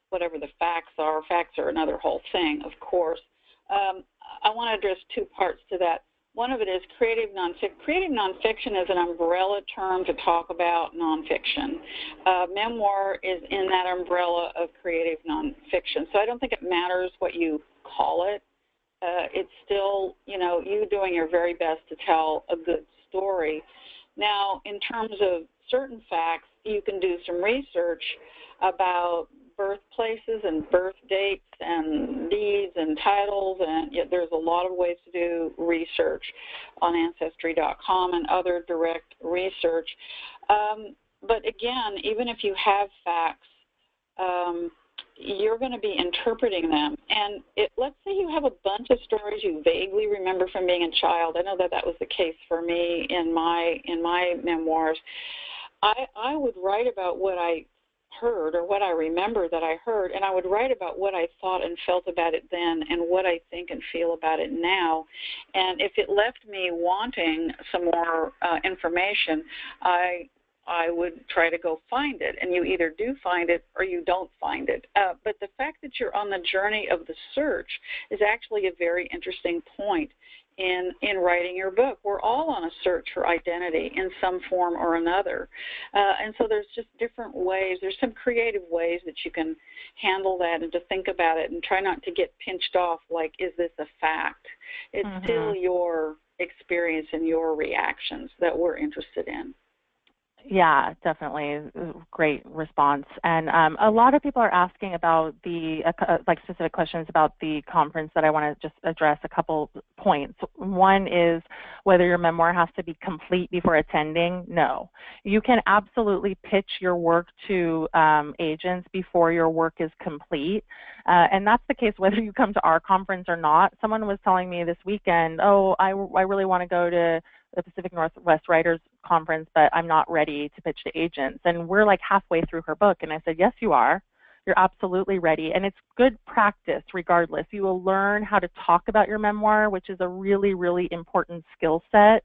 whatever the facts are. Facts are another whole thing, of course. I want to address two parts to that. One of it is creative nonfiction. Creative nonfiction is an umbrella term to talk about nonfiction. Memoir is in that umbrella of creative nonfiction. So I don't think it matters what you call it. It's still, you know, you doing your very best to tell a good story. Now, in terms of certain facts, you can do some research about birthplaces and birth dates and deeds and titles, and there's a lot of ways to do research on Ancestry.com and other direct research. But again, even if you have facts, you're going to be interpreting them. And let's say you have a bunch of stories you vaguely remember from being a child. I know that that was the case for me in my memoirs. I would write about what I heard or what I remember that I heard, and I would write about what I thought and felt about it then and what I think and feel about it now. And if it left me wanting some more information, I would try to go find it, and you either do find it or you don't find it. But the fact that you're on the journey of the search is actually a very interesting point in writing your book. We're all on a search for identity in some form or another. And so there's just different ways. There's some creative ways that you can handle that and to think about it and try not to get pinched off like, is this a fact? It's still your experience and your reactions that we're interested in. Yeah, definitely. Great response. And a lot of people are asking about the, like specific questions about the conference that I want to just address a couple points. One is whether your memoir has to be complete before attending. No. You can absolutely pitch your work to agents before your work is complete. And that's the case whether you come to our conference or not. Someone was telling me this weekend, oh, I really want to go to the Pacific Northwest Writers Conference, but I'm not ready to pitch to agents. And we're like halfway through her book. And I said, yes, you are. You're absolutely ready. And it's good practice regardless. You will learn how to talk about your memoir, which is a really, really important skill set.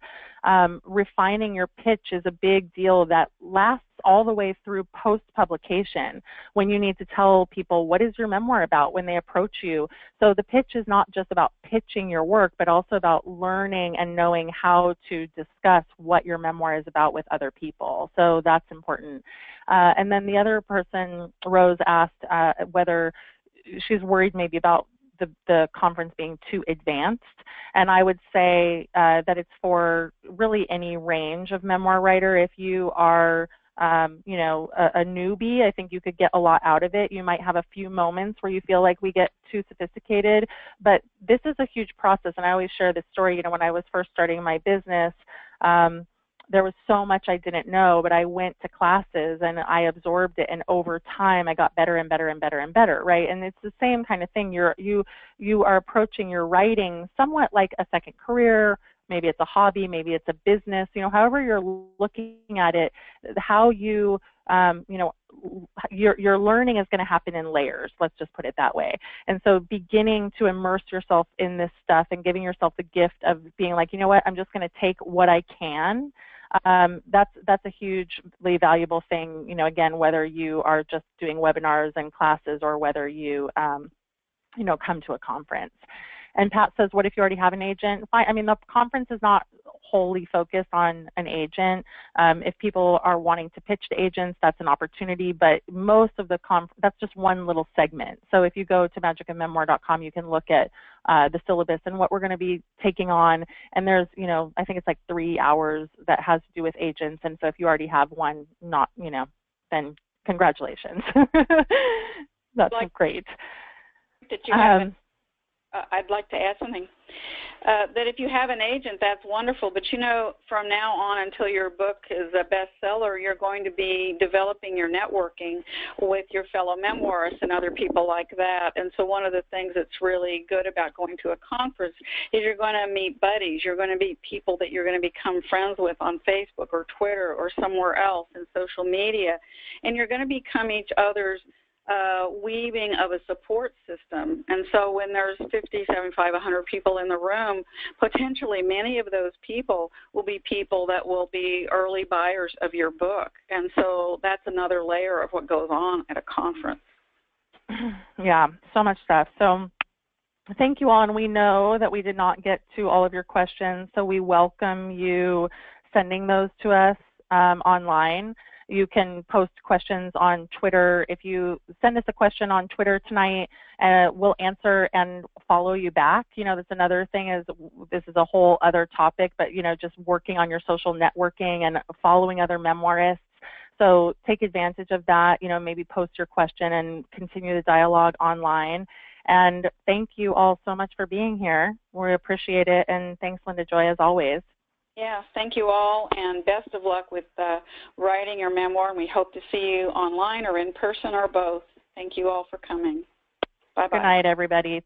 Refining your pitch is a big deal that lasts all the way through post-publication when you need to tell people what is your memoir about when they approach you. So the pitch is not just about pitching your work, but also about learning and knowing how to discuss what your memoir is about with other people. So that's important. And then the other person, Rose, asked whether she's worried maybe about the conference being too advanced. And I would say that it's for really any range of memoir writer. If you are you know, a newbie, I think you could get a lot out of it. You might have a few moments where you feel like we get too sophisticated, but this is a huge process. And I always share this story, you know, when I was first starting my business, there was so much I didn't know, but I went to classes and I absorbed it, and over time I got better and better and better and better, right? And it's the same kind of thing. You are approaching your writing somewhat like a second career. Maybe it's a hobby, maybe it's a business, you know, however you're looking at it, how you, you know, your learning is going to happen in layers, let's just put it that way. And so beginning to immerse yourself in this stuff and giving yourself the gift of being like, you know what, I'm just going to take what I can. That's a hugely valuable thing, you know, again, whether you are just doing webinars and classes or whether you, you know, come to a conference. And Pat says, what if you already have an agent? Fine. I mean, the conference is not wholly focused on an agent. If people are wanting to pitch to agents, that's an opportunity, but most of the that's just one little segment. So if you go to magicofmemoir.com, you can look at the syllabus and what we're going to be taking on. And there's, you know, I think it's like 3 hours that has to do with agents. And so if you already have one, not, you know, then congratulations. That's great. Did you have I'd like to add something. that if you have an agent, that's wonderful. But you know, from now on until your book is a bestseller, you're going to be developing your networking with your fellow memoirists and other people like that. And so one of the things that's really good about going to a conference is you're going to meet buddies. You're going to meet people that you're going to become friends with on Facebook or Twitter or somewhere else in social media. And you're going to become each other's weaving of a support system. And so when there's 50, 75, 100 people in the room, potentially many of those people will be people that will be early buyers of your book. And so that's another layer of what goes on at a conference. Yeah, so much stuff. So thank you all, and we know that we did not get to all of your questions, so we welcome you sending those to us online. You can post questions on Twitter. If you send us a question on Twitter tonight, we'll answer and follow you back. You know, that's another thing, is this is a whole other topic, but, you know, just working on your social networking and following other memoirists. So take advantage of that. You know, maybe post your question and continue the dialogue online. And thank you all so much for being here. We appreciate it. And thanks, Linda Joy, as always. Yeah, thank you all, and best of luck with writing your memoir, and we hope to see you online or in person or both. Thank you all for coming. Bye-bye. Good night, everybody.